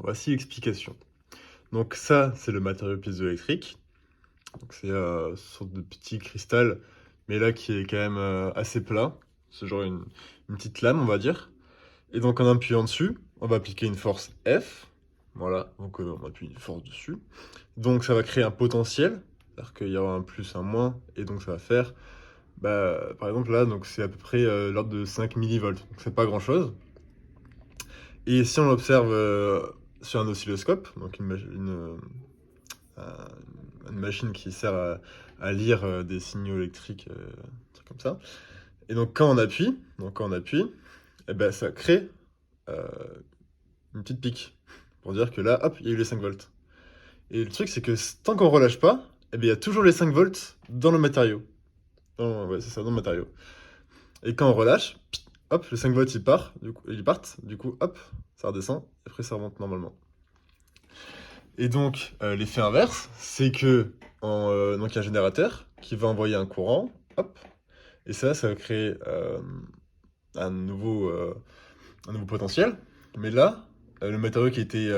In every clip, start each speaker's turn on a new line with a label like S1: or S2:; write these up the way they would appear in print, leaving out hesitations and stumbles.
S1: Voici l'explication. Donc ça, c'est le matériau piézoélectrique. Donc c'est une sorte de petit cristal, mais là qui est quand même assez plat. C'est genre une petite lame, on va dire. Et donc en appuyant dessus, on va appliquer une force F. Voilà, donc on appuie une force dessus. Donc ça va créer un potentiel, c'est-à-dire qu'il y aura un plus, un moins, et donc ça va faire, par exemple là, donc c'est à peu près l'ordre de 5 millivolts, donc c'est pas grand-chose. Et si on observe sur un oscilloscope, donc une machine qui sert à lire des signaux électriques, un truc comme ça. Et donc quand on appuie, eh ben, ça crée euh, une petite pique pour dire que là, hop, il y a eu les 5 volts. Et le truc, c'est que tant qu'on relâche pas, eh ben, il y a toujours les 5 volts dans le matériau. Ouais, c'est ça, dans le matériau. Et quand on relâche, hop, les 5 volts ils partent, du coup, hop, ça redescend, et après ça remonte normalement. Et donc, l'effet inverse, c'est que donc il y a un générateur qui va envoyer un courant, hop, et ça va créer un nouveau potentiel. Mais là, le matériau qui était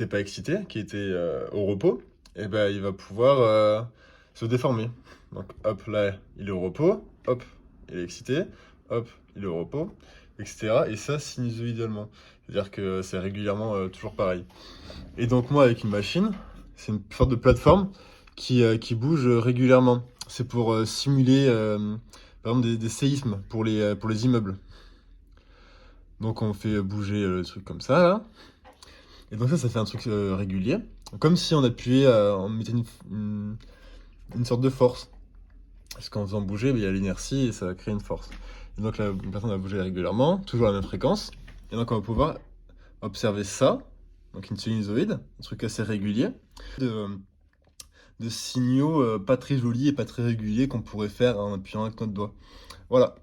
S1: pas excité, qui était au repos, et ben, il va pouvoir se déformer. Donc, hop, là, il est au repos, hop, il est excité, hop, il est au repos, etc. Et ça sinusoïdalement. C'est-à-dire que c'est régulièrement toujours pareil. Et donc moi, avec une machine, c'est une sorte de plateforme qui bouge régulièrement. C'est pour simuler, par exemple, des séismes pour les immeubles. Donc on fait bouger le truc comme ça, là. Et donc ça fait un truc régulier. Comme si on appuyait, on mettait une sorte de force. Parce qu'en faisant bouger, il y a l'inertie et ça va créer une force. Et donc la personne va bouger régulièrement, toujours à la même fréquence. Et donc on va pouvoir observer ça, donc une sinusoïde, un truc assez régulier, de, de signaux pas très jolis et pas très réguliers qu'on pourrait faire en appuyant avec notre doigt. Voilà.